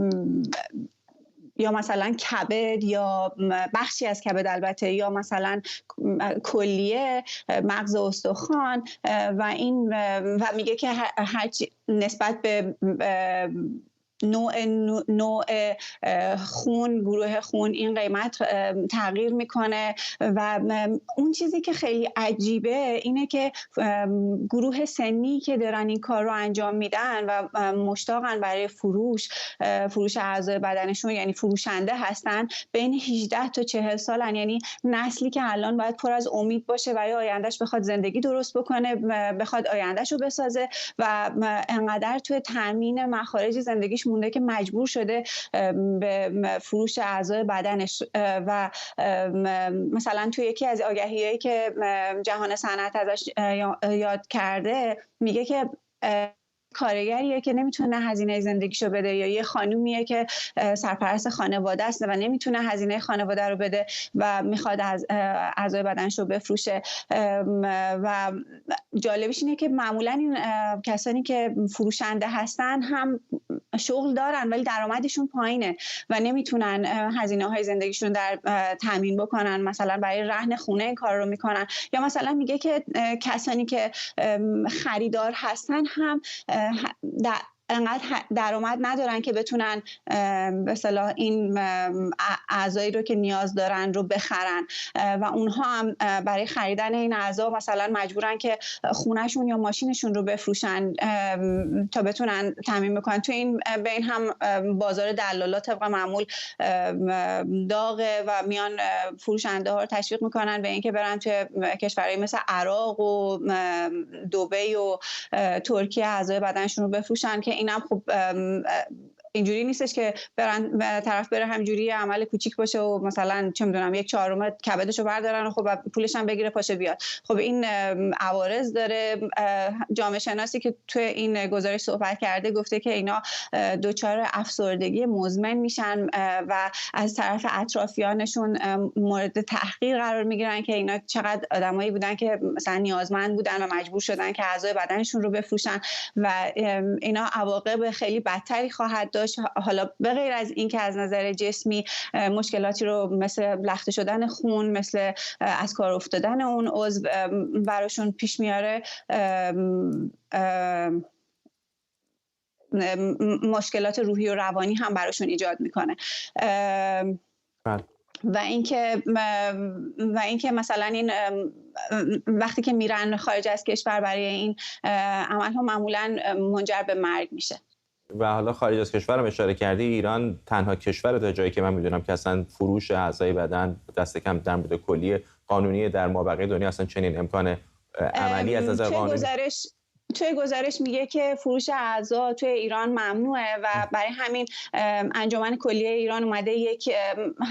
[SPEAKER 8] یا مثلا کبد یا بخشی از کبد البته، یا مثلا کلیه مغز استخوان و این و میگه که هر نسبت به نوع خون، گروه خون، این قیمت تغییر میکنه. و اون چیزی که خیلی عجیبه اینه که گروه سنی که دارن این کار رو انجام میدن و مشتاقن برای فروش اعضای بدنشون، یعنی فروشنده هستن، بین 18 تا 40 سالن. یعنی نسلی که الان باید پر از امید باشه برای آیندهش، بخواد زندگی درست بکنه، بخواد آیندهش رو بسازه و انقدر توی تامین مخارج زندگیش مونده که مجبور شده به فروش اعضای بدنش. و مثلا توی یکی از آگهی‌هایی که جهان صنعت ازش یاد کرده میگه که کارگریه که نمیتونه هزینه زندگیشو بده، یا یه خانومیه که سرپرست خانواده است و نمیتونه هزینه خانواده رو بده و میخواد از اعضای بدنش رو بفروشه. و جالبش اینه که معمولا این کسانی که فروشنده هستن هم شغل دارن ولی درآمدشون پایینه و نمیتونن هزینه‌های زندگیشون در تامین بکنن، مثلا برای رهن خونه این کار رو میکنن. یا مثلا میگه که کسانی که خریدار هستن هم انقدر درآمد ندارن که بتونن به اصطلاح این اعضایی رو که نیاز دارن رو بخرن و اونها هم برای خریدن این اعضا مثلا مجبورن که خونهشون یا ماشینشون رو بفروشن تا بتونن تامین بکنن. تو این بین هم بازار دلالا طبق معمول داغه و میان فروشنده ها رو تشویق میکنن به اینکه برن توی کشورهای مثل عراق و دبی و ترکیه اعضای بدنشون رو بفروشن که اینم خب اینجوری نیستش که طرف بره همجوری عمل کوچیک باشه و مثلا چه میدونم 1/4 کبدشو بردارن و خب پولش هم بگیره پاشه بیاد. خب این عوارض داره. جامعه شناسی که توی این گزارش صحبت کرده گفته که اینا دچار افسردگی مزمن میشن و از طرف اطرافیانشون مورد تحقیر قرار میگیرن که اینا چقدر آدمایی بودن که مثلا نیازمند بودن و مجبور شدن که اعضای بدنشون رو بفروشن و اینا عواقب خیلی بدتری خواهد داشت. حالا به غیر از این که از نظر جسمی مشکلاتی رو مثل لخته شدن خون، مثل از کار افتادن اون عضو براشون پیش میاره، مشکلات روحی و روانی هم براشون ایجاد میکنه. و اینکه مثلا این وقتی که میرن خارج از کشور برای این عمل ها معمولا منجر به مرگ میشه.
[SPEAKER 1] و حالا خارج از کشور هم اشاره کردی، ایران تنها کشور تا جایی که من میدونم که اصلا فروش اعضای بدن دست کم در مورد کلیه قانونی در مابقی دنیا اصلا چنین امکان عملی از نظر قانونی.
[SPEAKER 8] توی گزارش میگه که فروش اعضا توی ایران ممنوعه و برای همین انجمن کلیه ایران اومده یک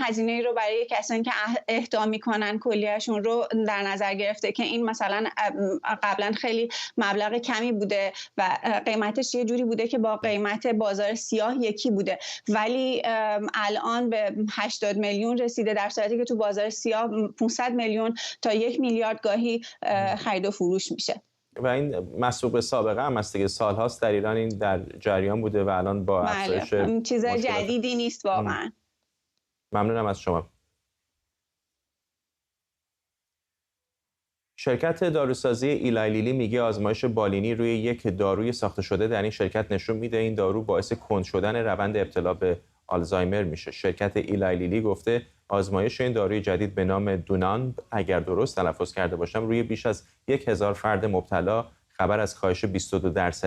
[SPEAKER 8] هزینه رو برای کسانی که اهدا میکنن کلیهشون رو در نظر گرفته که این مثلا قبلا خیلی مبلغ کمی بوده و قیمتش یه جوری بوده که با قیمت بازار سیاه یکی بوده، ولی الان به 80 میلیون رسیده، در صورتی که تو بازار سیاه 500 میلیون تا 1 میلیارد گاهی خرید و فروش میشه.
[SPEAKER 1] و این مسبوق سابقه هم است دیگه، سال‌هاست در ایران این در جریان بوده و الان با افزایش
[SPEAKER 8] چیز جدیدی نیست واقعا.
[SPEAKER 1] ممنونم از شما. شرکت داروسازی ایلای لیلی میگه آزمایش بالینی روی یک داروی ساخته شده در این شرکت نشون میده این دارو باعث کند شدن روند ابتلا به آلزایمر میشه. شرکت ایلای لیلی گفته آزمایش این داروی جدید به نام دونانب، اگر درست تلفظ کرده باشم، روی بیش از 1000 فرد مبتلا خبر از کاهش 22%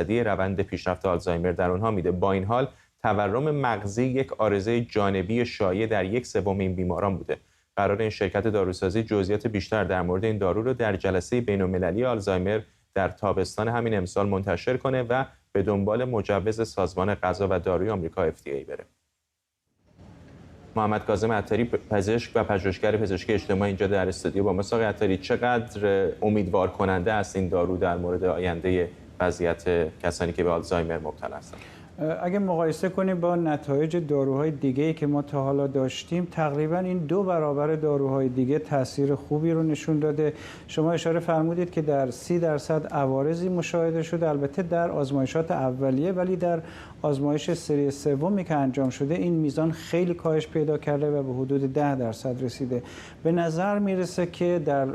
[SPEAKER 1] روند پیشرفت آلزایمر در اونها میده. با این حال تورم مغزی یک عارضه جانبی شایع در 1/3 این بیماران بوده. قرار این شرکت داروسازی جزئیات بیشتر در مورد این دارو رو در جلسه بین‌المللی آلزایمر در تابستان همین امسال منتشر کنه و به دنبال مجوز سازمان غذا و داروی آمریکا FDA بره. محمد کاظم عطاری، پزشک و پژوهشگر پزشکی اجتماعی، اینجا در استودیو با ما. آقای عطاری، چقدر امیدوار کننده است این دارو در مورد آینده وضعیت کسانی که به آلزایمر مبتلا هستند؟
[SPEAKER 9] اگه مقایسه کنیم با نتایج داروهای دیگه‌ای که ما تا حالا داشتیم، تقریبا این 2 برابر داروهای دیگه تاثیر خوبی رو نشون داده. شما اشاره فرمودید که در 30% عوارضی مشاهده شده، البته در آزمایشات اولیه، ولی در آزمایش سری سومی که انجام شده این میزان خیلی کاهش پیدا کرده و به حدود 10% رسیده. به نظر میرسه که در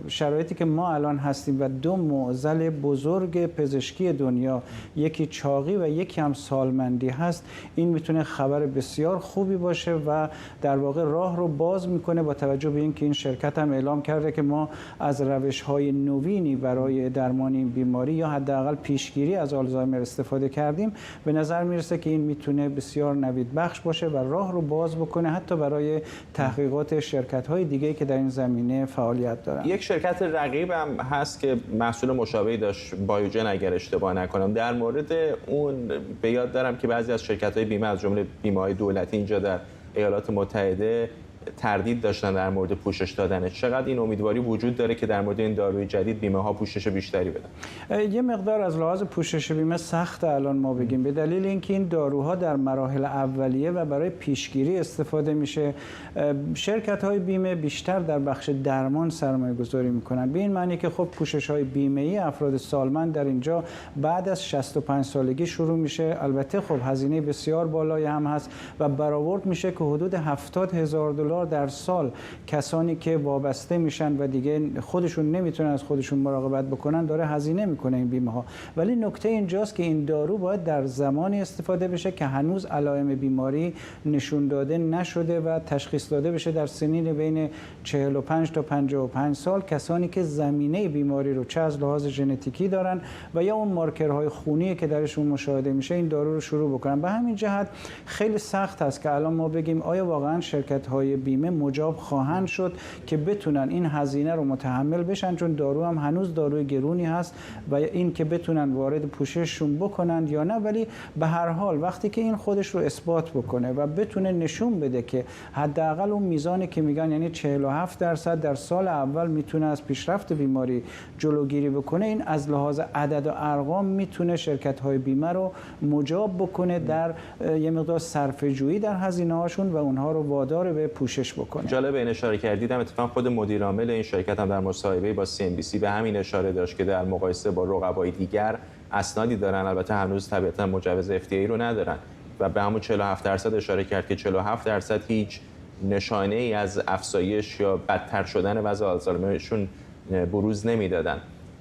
[SPEAKER 9] شرایطی که ما الان هستیم و 2 معضل بزرگ پزشکی دنیا، یکی چاقی و یکی هم سالمندی هست، این میتونه خبر بسیار خوبی باشه و در واقع راه رو باز میکنه، با توجه به اینکه این شرکت هم اعلام کرده که ما از روش‌های نوینی برای درمان این بیماری یا حداقل پیشگیری از آلزایمر استفاده کردیم. به نظر میرسه که این میتونه بسیار نوید بخش باشه و راه رو باز بکنه حتی برای تحقیقات شرکت‌های دیگه‌ای که در این زمینه فعالیت دارن.
[SPEAKER 1] یک شرکت رقیب هم هست که محصول مشابهی داشت، بایوژن اگر اشتباه نکنم. در مورد اون به یاد دارم که بعضی از شرکت‌های بیمه از جمله بیمه‌های دولتی اینجا در ایالات متحده تردید داشتن در مورد پوشش دادن. چقدر این امیدواری وجود داره که در مورد این داروی جدید بیمه ها پوشش بیشتری بدن؟
[SPEAKER 9] یه مقدار از لحاظ پوشش بیمه سخت الان ما بگیم، به دلیل اینکه این داروها در مراحل اولیه و برای پیشگیری استفاده میشه. شرکت های بیمه بیشتر در بخش درمان سرمایه گذاری میکنن، به این معنی که خب پوشش های بیمه ای افراد سالمند در اینجا بعد از 65 سالگی شروع میشه. البته خب هزینه بسیار بالایی هم هست و برآورد میشه که حدود $70,000 در سال کسانی که وابسته میشن و دیگه خودشون نمیتونن از خودشون مراقبت بکنن داره هزینه میکنه این بیمه ها. ولی نکته اینجاست که این دارو باید در زمانی استفاده بشه که هنوز علائم بیماری نشون داده نشده و تشخیص داده بشه در سنین بین 45 تا 55 سال، کسانی که زمینه بیماری رو چه از لحاظ ژنتیکی دارن و یا اون مارکرهای خونی که درشون مشاهده میشه این دارو رو شروع بکنن. به همین جهت خیلی سخت است که الان ما بگیم آیا واقعا شرکت های بیمه مجاب خواهند شد که بتونن این هزینه رو متحمل بشن، چون دارو هم هنوز داروی گرونی هست و این که بتونن وارد پوشششون بکنن یا نه. ولی به هر حال وقتی که این خودش رو اثبات بکنه و بتونه نشون بده که حداقل اون میزانی که میگن یعنی 47% در سال اول میتونه از پیشرفت بیماری جلوگیری بکنه، این از لحاظ عدد و ارقام میتونه شرکت های بیمه رو مجاب بکنه در یه مقدار صرفه‌جویی در هزینه هاشون و اونها رو وادار به پوشش بکنه.
[SPEAKER 1] جالب این اشاره کردید، هم اتفاقا خود مدیر عامل این شرکت هم در مصاحبه با CNBC به همین اشاره داشت که در مقایسه با رقبای دیگر اسنادی دارن، البته هنوز طبیعتا مجوز FDA رو ندارن و به همون 47% اشاره کرد که 47% هیچ نشانه ای از افزایش یا بدتر شدن وضع آلزایمرشون بروز نمیدادن.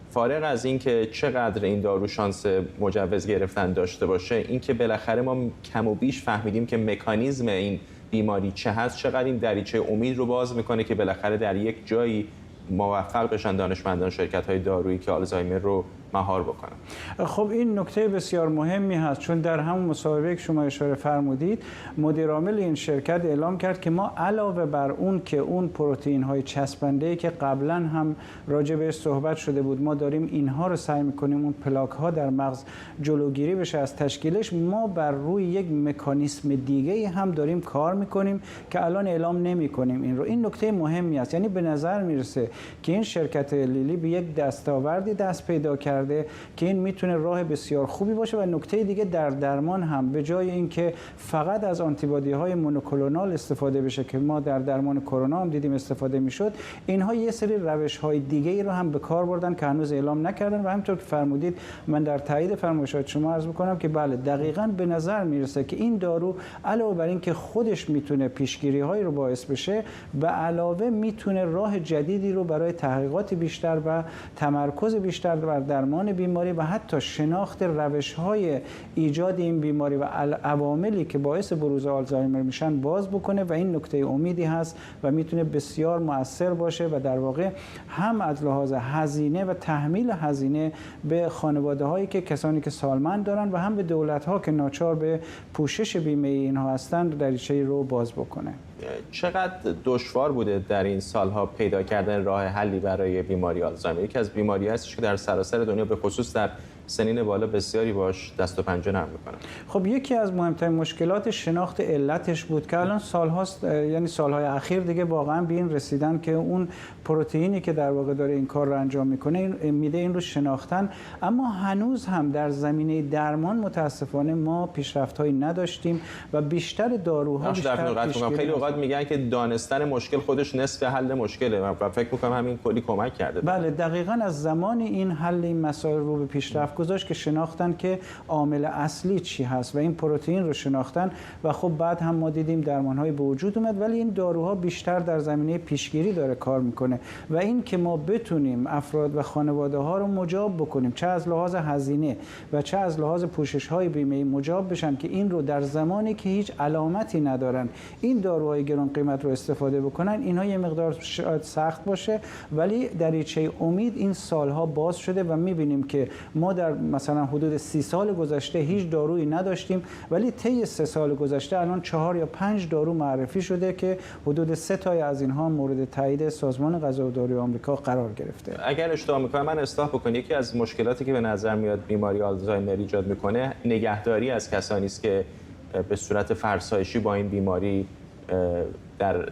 [SPEAKER 1] فارغ از این که چقدر این دارو شانس مجوز گرفتن داشته باشه، این که بالاخره ما کم و بیش فهمیدیم که مکانیزم این بیماری چه هست، چقدر این دریچه امید رو باز میکنه که بالاخره در یک جایی موفق بشن دانشمندان شرکت‌های دارویی که آلزایمر رو مهار بکنن.
[SPEAKER 9] خب این نکته بسیار مهمی هست، چون در همون مصاحبه که شما اشاره فرمودید مدیر عامل این شرکت اعلام کرد که ما علاوه بر اون که اون پروتئین های چسبنده که قبلا هم راجع بهش صحبت شده بود، ما داریم اینها رو سعی میکنیم اون پلاک ها در مغز جلوگیری بشه از تشکیلش، ما بر روی یک مکانیسم دیگه هم داریم کار میکنیم که الان اعلام نمیکنیم این رو. این نکته مهمی است، یعنی به نظر میرسه که این شرکت لیلی به یک دستاوردی دست پیدا کرده که این میتونه راه بسیار خوبی باشه. و نکته دیگه در درمان هم به جای اینکه فقط از آنتیبادی های مونوکلونال استفاده بشه که ما در درمان کرونا هم دیدیم استفاده میشد، اینها یه سری روش های دیگه ای رو هم به کار بردن که هنوز اعلام نکردن. و همونطور که فرمودید من در تایید فرمایشات شما عرض میکنم که بله دقیقاً به نظر میرسه که این دارو علاوه بر اینکه خودش میتونه پیشگیری های رو باعث بشه، به علاوه میتونه راه جدیدی رو برای تحقیقات بیشتر و تمرکز بیشتر بر درمان درمان بیماری و حتی شناخت روش‌های ایجاد این بیماری و عواملی که باعث بروز آلزایمر میشن باز بکنه و این نکته امیدی هست و میتونه بسیار مؤثر باشه و در واقع هم از لحاظ هزینه و تحمیل هزینه به خانواده هایی که کسانی که سالمند دارن و هم به دولت ها که ناچار به پوشش بیمه اینها هستند دریچه رو باز بکنه.
[SPEAKER 1] چقدر دشوار بوده در این سالها پیدا کردن راه حلی برای بیماری آلزایمر؟ یکی از بیماری هستش که در سراسر دنیا به خصوص در سنین بالا بسیاری باش دست و پنجه نرم میکنن.
[SPEAKER 9] خب یکی از مهمترین مشکلات شناخت علتش بود که الان سالهاست، یعنی سالهای اخیر دیگه واقعا به این رسیدن که اون پروتئینی که در واقع داره این کار رو انجام میکنه میده این رو شناختن، اما هنوز هم در زمینه درمان متاسفانه ما پیشرفت‌هایی نداشتیم و بیشتر داروها
[SPEAKER 1] خیلی اوقات میگن که دانستن مشکل خودش نصف حل مشکله و فکر میکنم همین کلی کمک کرده.
[SPEAKER 9] بله دقیقاً از زمان این حل این مسائل رو به پیشرفت گذاشت که شناختن که عامل اصلی چی هست و این پروتئین رو شناختن و خب بعد هم ما دیدیم درمان‌های به وجود اومد، ولی این داروها بیشتر در زمینه پیشگیری داره کار میکنه و این که ما بتونیم افراد و خانواده ها رو مجاب بکنیم چه از لحاظ هزینه و چه از لحاظ پوشش‌های بیمه‌ای مجاب بشن که این رو در زمانی که هیچ علامتی ندارن این داروهای گران قیمت رو استفاده بکنن، اینها یه مقدار شاید سخت باشه، ولی دریچه امید این سالها باز شده و می‌بینیم که ما در مثلا حدود 30 سال گذشته هیچ دارویی نداشتیم، ولی طی 3 سال گذشته الان 4 یا 5 دارو معرفی شده که حدود 3 تای از اینها مورد تایید سازمان غذا و داروی آمریکا قرار گرفته.
[SPEAKER 1] اگر اشتباه می‌کنم من اصلاح بکنم، یکی از مشکلاتی که به نظر میاد بیماری آلزایمر ایجاد میکنه نگهداری از کسانی است که به صورت فرسایشی با این بیماری در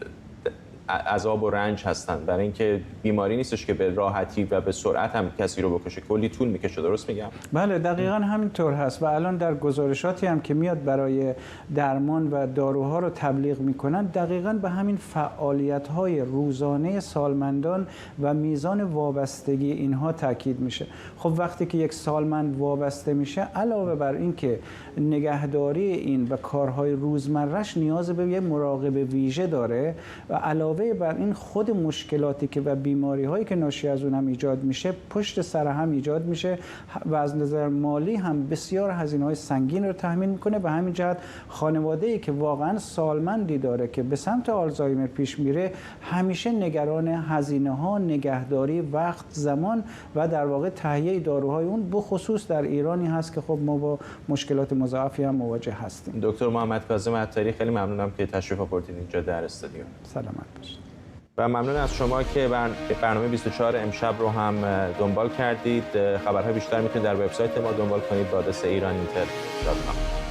[SPEAKER 1] عذاب و رنج هستند، برای اینکه بیماری نیستش که به راحتی و به سرعت هم کسی رو بکشه، کلی طول میکشه. درست میگم؟
[SPEAKER 9] بله دقیقاً همینطور هست و الان در گزارشاتی هم که میاد برای درمان و داروها رو تبلیغ میکنن دقیقاً به همین فعالیت‌های روزانه سالمندان و میزان وابستگی اینها تاکید میشه. خب وقتی که یک سالمند وابسته میشه علاوه بر این که نگهداری این و کارهای روزمره‌اش نیاز به یه مراقبه ویژه داره و علاوه بر این خود مشکلاتی که و بیماری هایی که ناشی از اون هم ایجاد میشه پشت سر هم ایجاد میشه و از نظر مالی هم بسیار هزینه های سنگین رو تحمیل میکنه. به همین جهت خانواده ای که واقعا سالمندی داره که به سمت آلزایمر پیش میره همیشه نگران هزینه ها، نگهداری، وقت، زمان و در واقع تهیه داروهای اون بخصوص در ایرانی هست که خب ما با مشکلات مضاعفی هم مواجه هستیم.
[SPEAKER 1] دکتر محمد کاظم عطاری خیلی ممنونم که تشریف آوردید اینجا در استودیو.
[SPEAKER 9] سلامت باشید.
[SPEAKER 1] و ممنون از شما که برنامه 24 امشب رو هم دنبال کردید. خبرهای بیشتر میتونید در وبسایت ما دنبال کنید، بادس ایران اینتر.com.